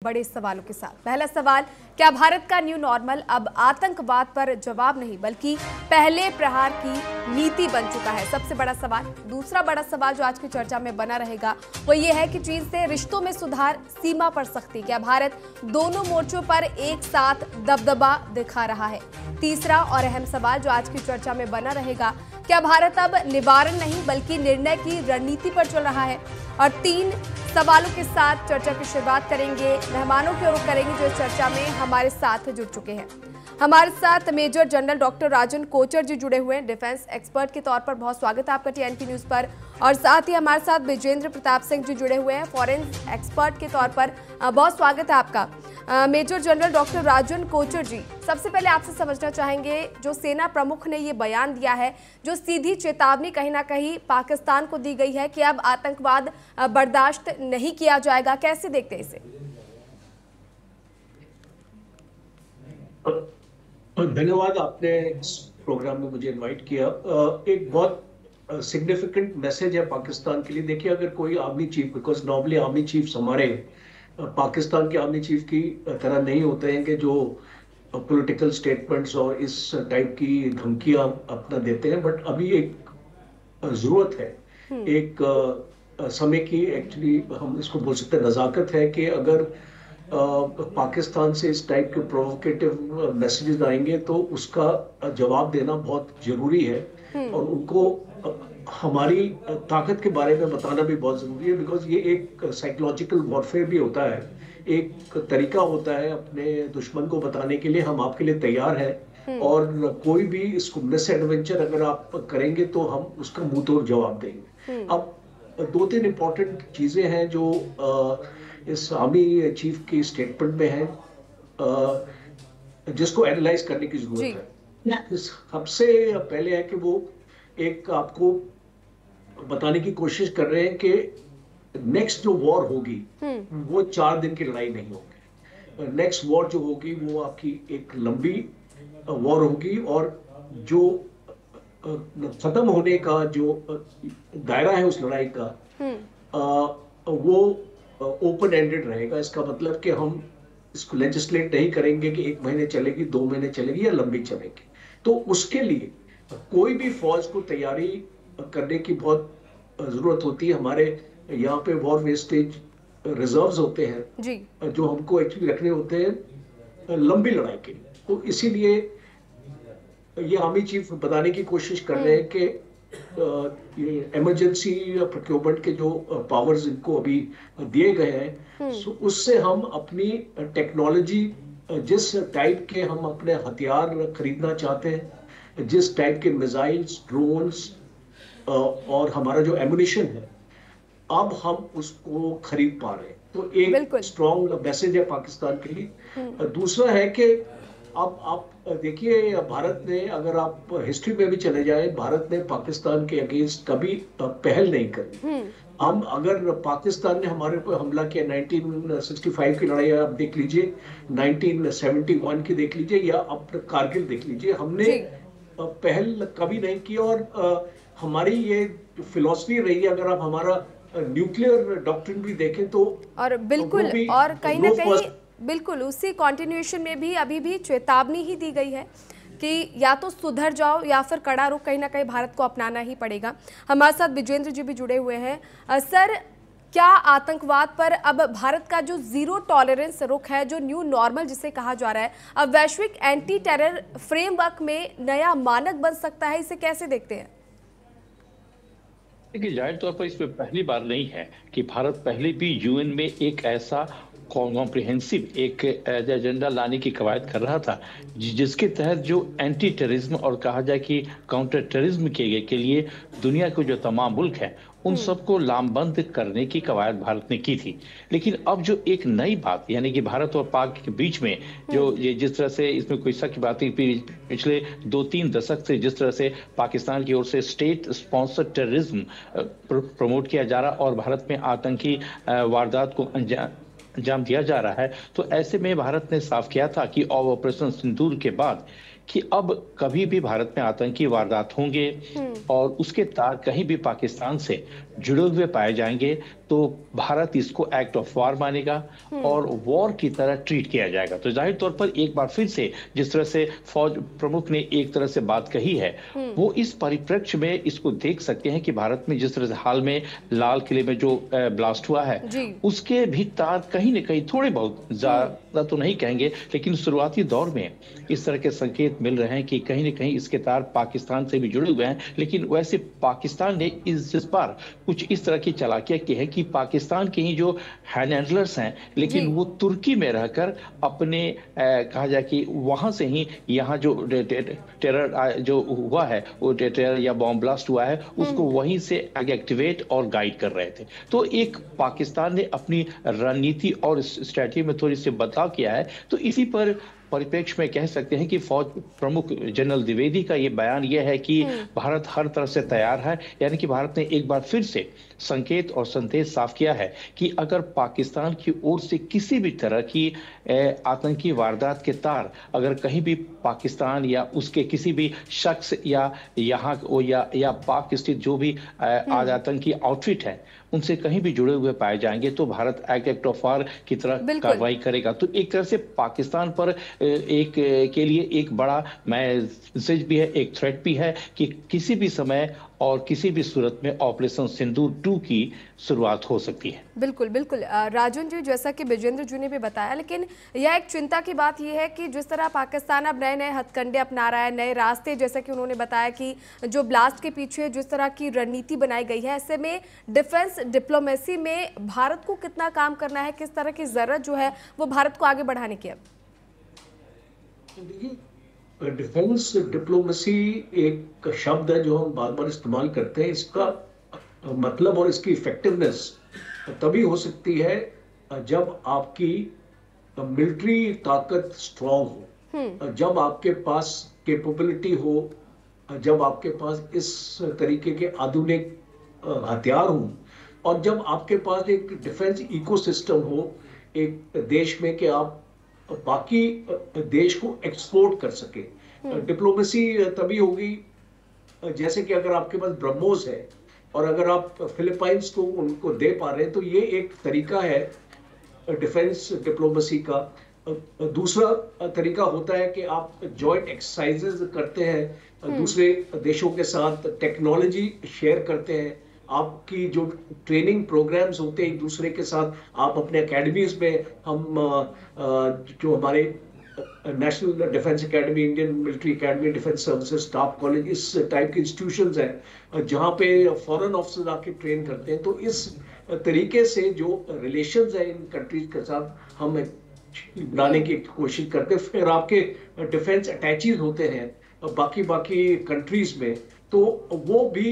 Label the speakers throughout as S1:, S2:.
S1: बड़े सवालों के साथ। पहला सवाल, क्या भारत का न्यू नॉर्मल अब आतंकवाद पर जवाब नहीं बल्कि पहले प्रहार की नीति बन चुका है? सबसे बड़ा सवाल। दूसरा बड़ा सवाल जो आज की चर्चा में बना रहेगा वो ये है कि चीन से रिश्तों में सुधार सीमा पर सख्ती, क्या भारत दोनों मोर्चों पर एक साथ दबदबा दिखा रहा है? तीसरा और अहम सवाल जो आज की चर्चा में बना रहेगा, क्या भारत अब निवारण नहीं बल्कि निर्णय की रणनीति पर चल रहा है? और 3 सवालों के साथ चर्चा की शुरुआत करेंगे, मेहमानों की ओर करेंगे जो इस चर्चा में हमारे साथ जुड़ चुके हैं। हमारे साथ मेजर जनरल डॉक्टर राजन कोचर जी जुड़े हुए हैं, डिफेंस एक्सपर्ट के तौर पर बहुत स्वागत है आपका टीएनके न्यूज पर। और साथ ही हमारे साथ विजेंद्र प्रताप सिंह जी जुड़े हुए हैं, फॉरेन एक्सपर्ट के तौर पर बहुत स्वागत है आपका। मेजर जनरल डॉक्टर राजन कोचर जी, सबसे पहले आपसे समझना चाहेंगे, जो सेना प्रमुख ने ये बयान दिया है, जो सीधी चेतावनी कहीं ना कहीं पाकिस्तान को दी गई है कि अब आतंकवाद बर्दाश्त नहीं किया जाएगा, कैसे देखते हैं इसे?
S2: धन्यवाद, आपने इस प्रोग्राम में मुझे इनवाइट किया। एक बहुत सिग्निफिकेंट मैसेज है पाकिस्तान के लिए। देखिए, अगर कोई army chief, because normally army chief हमारे पाकिस्तान के आर्मी चीफ की तरह नहीं होते हैं कि जो पॉलिटिकल स्टेटमेंट्स और इस टाइप की धमकियां अपना देते हैं, बट अभी एक जरूरत है, एक समय की, एक्चुअली हम इसको बोल सकते हैं नजाकत है कि अगर पाकिस्तान से इस टाइप के प्रोवोकेटिव मैसेजेस आएंगे तो उसका जवाब देना बहुत जरूरी है और उनको हमारी ताकत के बारे में बताना भी बहुत जरूरी है, बिकॉज ये एक साइकोलॉजिकल वॉरफेयर भी होता है, एक तरीका होता है अपने दुश्मन को बताने के लिए हम आपके लिए तैयार हैं और कोई भी इसको मिस एडवेंचर अगर आप करेंगे तो हम उसका मुंह तोड़ जवाब देंगे। अब 2-3 इंपॉर्टेंट चीजें हैं जो इस आर्मी चीफ की स्टेटमेंट में है, जिसको एनालाइज करने की जरूरत है। सबसे पहले है कि वो एक आपको बताने की कोशिश कर रहे हैं कि नेक्स्ट जो वॉर होगी वो 4 दिन की लड़ाई नहीं होगी। नेक्स्ट वॉर जो होगी वो आपकी एक लंबी वॉर होगी और जो खत्म होने का जो दायरा है उस लड़ाई का वो ओपन एंडेड रहेगा। इसका मतलब कि हम इसको लेजिस्लेट नहीं करेंगे कि 1 महीने चलेगी, 2 महीने चलेगी या लंबी चलेगी। तो उसके लिए कोई भी फौज को तैयारी करने की बहुत जरूरत होती है। हमारे यहाँ पे वॉर वेस्टेज रिजर्व्स होते हैं जी, जो हमको एक्चुअली रखने होते हैं लंबी लड़ाई के लिए। तो इसीलिए ये आर्मी चीफ बताने की कोशिश कर रहे हैं कि ये इमरजेंसी प्रोक्योरमेंट के जो पावर्स इनको अभी दिए गए हैं, उससे हम अपनी टेक्नोलॉजी, जिस टाइप के हम अपने हथियार खरीदना चाहते हैं, जिस टाइप के मिसाइल्स, ड्रोन्स और हमारा जो एमुनिशन है, अब हम उसको खरीद पा रहे हैं। तो एक स्ट्रॉन्ग मैसेज है पाकिस्तान के लिए। दूसरा है कि अब आप देखिए, भारत ने, अगर आप हिस्ट्री में भी चले जाएं, भारत ने पाकिस्तान के अगेंस्ट कभी पहल नहीं करी। हम अगर पाकिस्तान ने हमारे ऊपर हमला किया 1965 की लड़ाई आप देख लीजिए, 1971 की देख लीजिए, या अब कारगिल देख लीजिए, हमने पहल कभी नहीं की। और हमारी ये फिलॉसफी रही है, अगर आप हमारा न्यूक्लियर डॉक्ट्रिन भी देखें तो,
S1: और बिल्कुल, और कहीं ना कहीं बिल्कुल उसी कॉन्टिन्यूएशन में भी अभी भी चेतावनी ही दी गई है कि या तो सुधर जाओ या फिर कड़ा रुख कहीं ना कहीं भारत को अपनाना ही पड़ेगा। हमारे साथ विजेंद्र जी भी जुड़े हुए हैं। सर, क्या आतंकवाद पर अब भारत का जो जीरो टॉलरेंस रुख है, जो न्यू नॉर्मल जिसे कहा जा रहा है, अब वैश्विक एंटी टेरर फ्रेमवर्क में नया मानक बन सकता है? इसे कैसे देखते हैं?
S3: देखिए, जाहिर तौर पर इसमें पहली बार नहीं है कि भारत पहले भी यूएन में एक ऐसा कॉम्प्रिहेंसिव एक एजेंडा लाने की कवायद कर रहा था, जिसके तहत जो एंटी टेररिज्म और कहा जाए कि काउंटर टेररिज्म के लिए दुनिया के जो तमाम मुल्क हैं उन सबको लामबंद करने की कवायद भारत ने की थी। लेकिन अब जो एक नई बात, यानी कि भारत और पाक के बीच में जो ये जिस तरह से, इसमें कोई शक की बात नहीं, पिछले 2-3 दशक से जिस तरह से पाकिस्तान की ओर से स्टेट स्पॉन्सर टेररिज्म प्रमोट किया जा रहा और भारत में आतंकी वारदात को अंजाम दिया जा रहा है, तो ऐसे में भारत ने साफ किया था कि ऑपरेशन सिंदूर के बाद कि अब कभी भी भारत में आतंकी वारदात होंगे और उसके तार कहीं भी पाकिस्तान से जुड़े हुए पाए जाएंगे तो भारत इसको एक्ट ऑफ वॉर मानेगा और वॉर की तरह ट्रीट किया जाएगा। तो जाहिर तौर पर एक बार फिर से जिस तरह से फौज प्रमुख ने एक तरह से बात कही है, वो इस परिप्रेक्ष्य में इसको देख सकते हैं कि भारत में जिस तरह से हाल में लाल किले में जो ब्लास्ट हुआ है, उसके भी तार कहीं न कहीं थोड़े बहुत, ज्यादा तो नहीं कहेंगे, लेकिन शुरुआती दौर में इस तरह के संकेत मिल रहे हैं कि कहीं न कहीं इसके तार पाकिस्तान से भी जुड़े हुए हैं। लेकिन वैसे पाकिस्तान ने इस बार कुछ इस तरह की चालाकियां की है कि पाकिस्तान के ही जो हैंडलर्स हैं, लेकिन वो तुर्की में रहकर अपने कहा जाए कि वहां से ही यहाँ जो टेरर जो हुआ है, वो टेरर या बॉम्ब ब्लास्ट हुआ है, उसको वहीं से एक्टिवेट और गाइड कर रहे थे। तो एक पाकिस्तान ने अपनी रणनीति और स्ट्रैटेजी में थोड़ी सी बदलाव किया है। तो इसी पर परिप्रेक्ष्य में कह सकते हैं कि फौज प्रमुख जनरल द्विवेदी का ये बयान यह है कि भारत हर तरह से तैयार है, यानी कि भारत ने एक बार फिर से संकेत और संदेश साफ किया है कि अगर पाकिस्तान की ओर से किसी भी तरह की आतंकी वारदात के तार अगर कहीं भी पाकिस्तान या उसके किसी भी शख्स या यहाँ या पाक स्थित जो भी आज आतंकी आउटफिट है उनसे कहीं भी जुड़े हुए पाए जाएंगे तो भारत एक्ट ऑफ वॉर की तरह कार्रवाई करेगा। तो एक तरह से पाकिस्तान पर एक के लिए एक बड़ा मैसेज भी है, एक थ्रेट भी है कि किसी भी समय और किसी भी सूरत में ऑपरेशन सिंदूर 2 की शुरुआत हो सकती है।
S1: बिल्कुल बिल्कुल राजन जी, जैसा कि विजेंद्र जी ने भी बताया, लेकिन यह एक चिंता की बात यह है कि जिस तरह पाकिस्तान अब नए नए हथकंडे अपना रहा है, नए रास्ते, जैसे कि उन्होंने बताया कि जो ब्लास्ट के पीछे जिस तरह की रणनीति बनाई गई है, ऐसे में डिफेंस डिप्लोमेसी में भारत को कितना काम करना है, किस तरह की जरूरत जो है वो भारत को आगे बढ़ाने की?
S2: अब डिफेंस डिप्लोमेसी एक शब्द है जो हम बार बार इस्तेमाल करते हैं। इसका मतलब और इसकी इफेक्टिवनेस तभी हो सकती है जब आपकी मिलिट्री ताकत स्ट्रांग हो, जब आपके पास कैपेबिलिटी हो, जब आपके पास इस तरीके के आधुनिक हथियार हो और जब आपके पास एक डिफेंस इकोसिस्टम हो एक देश में कि आप बाकी देश को एक्सपोर्ट कर सके। डिप्लोमेसी तभी होगी जैसे कि अगर आपके पास ब्रह्मोस है और अगर आप फिलीपाइंस को उनको दे पा रहे हैं तो ये एक तरीका है डिफेंस डिप्लोमेसी का। दूसरा तरीका होता है कि आप जॉइंट एक्सरसाइजेज करते हैं, दूसरे देशों के साथ टेक्नोलॉजी शेयर करते हैं, आपकी जो ट्रेनिंग प्रोग्राम्स होते हैं एक दूसरे के साथ, आप अपने एकेडमीज में, हम जो हमारे national defence academy, Indian military academy, defence services staff college, इस टाइप के इंस्टीट्यूशंस हैं जहां पे फॉरेन ऑफिसर्स आके ट्रेन करते हैं। तो इस तरीके से जो रिलेशंस है इन कंट्रीज के साथ हम बनाने की कोशिश करते हैं। फिर आपके डिफेंस अटैचीज होते हैं बाकी कंट्रीज में, तो वो भी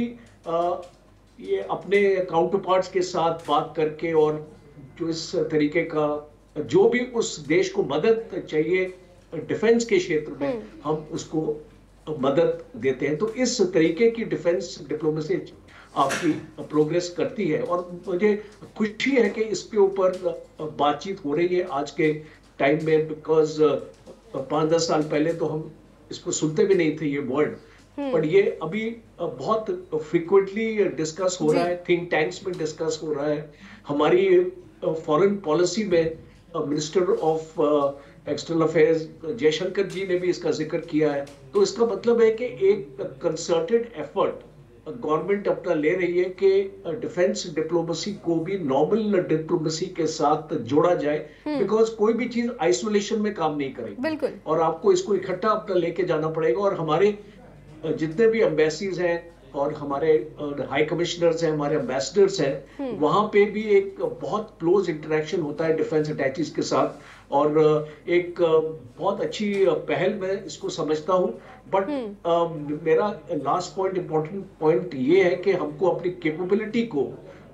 S2: ये अपने काउंटर पार्ट्स के साथ बात करके और जो इस तरीके का जो भी उस देश को मदद चाहिए डिफेंस के क्षेत्र में हम उसको मदद देते हैं। तो इस तरीके की डिफेंस डिप्लोमेसी आपकी प्रोग्रेस करती है और मुझे खुशी है कि इसके ऊपर बातचीत हो रही है आज के टाइम में, बिकॉज 5-10 साल पहले तो हम इसको सुनते भी नहीं थे ये वर्ड, पर ये अभी बहुत फ्रीक्वेंटली डिस्कस हो रहा है, थिंक टैंक्स में डिस्कस हो रहा है। हमारी फॉरेन पॉलिसी में minister of external affairs Jaishankar ji ने भी इसका जिक्र किया है। तो इसका मतलब है कि एक कंसर्टेड एफर्ट गवर्नमेंट अपना ले रही है कि डिफेंस डिप्लोमेसी को भी नॉर्मल डिप्लोमेसी के साथ जोड़ा जाए, बिकॉज कोई भी चीज आइसोलेशन में काम नहीं करेगी और आपको इसको इकट्ठा अपना लेके जाना पड़ेगा। और हमारे जितने भी एम्बेसीज हैं और हमारे हाई कमिश्नर्स हैं, हमारे एम्बेसडर्स हैं, वहां पे भी एक बहुत क्लोज इंटरेक्शन होता है डिफेंस अटैचीज के साथ और एक बहुत अच्छी पहल मैं इसको समझता हूं। बट मेरा लास्ट पॉइंट, इंपॉर्टेंट पॉइंट ये है कि हमको अपनी कैपेबिलिटी को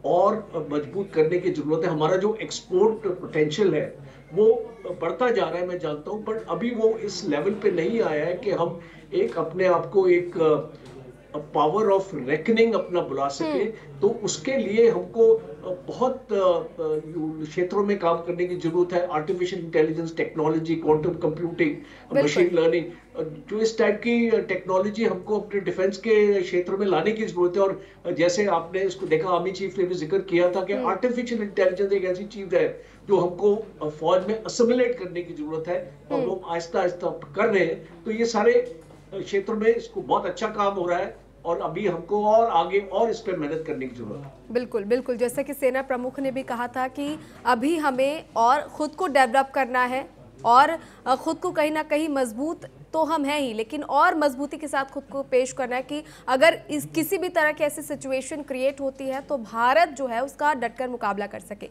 S2: और मजबूत करने की जरूरत है। हमारा जो एक्सपोर्ट पोटेंशियल है वो बढ़ता जा रहा है, मैं जानता हूं, बट अभी वो इस लेवल पे नहीं आया है कि हम एक अपने आप को एक पावर ऑफ रेकनिंग अपना बुला सके, तो उसके लिए हमको बहुत क्षेत्रों में काम करने की जरूरत है। Artificial intelligence technology, quantum computing, machine learning, जो इस टाइप की टेक्नोलॉजी हमको अपने डिफेंस के क्षेत्र में लाने की जरूरत है। और जैसे आपने इसको देखा, आर्मी चीफ ने भी जिक्र किया था कि आर्टिफिशियल इंटेलिजेंस एक ऐसी चीज है जो हमको फौज में असिमिलेट करने की जरूरत है, और वो आहिस्ता आहिस्ता कर रहे हैं। तो ये सारे क्षेत्र में इसको बहुत अच्छा काम हो रहा है, और अभी हमको और आगे और इस पर मेहनत करने की जरूरत है।
S1: बिल्कुल बिल्कुल, जैसे कि सेना प्रमुख ने भी कहा था कि अभी हमें और खुद को डेवलप करना है, और खुद को कहीं ना कहीं मजबूत तो हम हैं ही, लेकिन और मजबूती के साथ खुद को पेश करना है कि अगर किसी भी तरह की ऐसी सिचुएशन क्रिएट होती है तो भारत जो है उसका डटकर मुकाबला कर सके।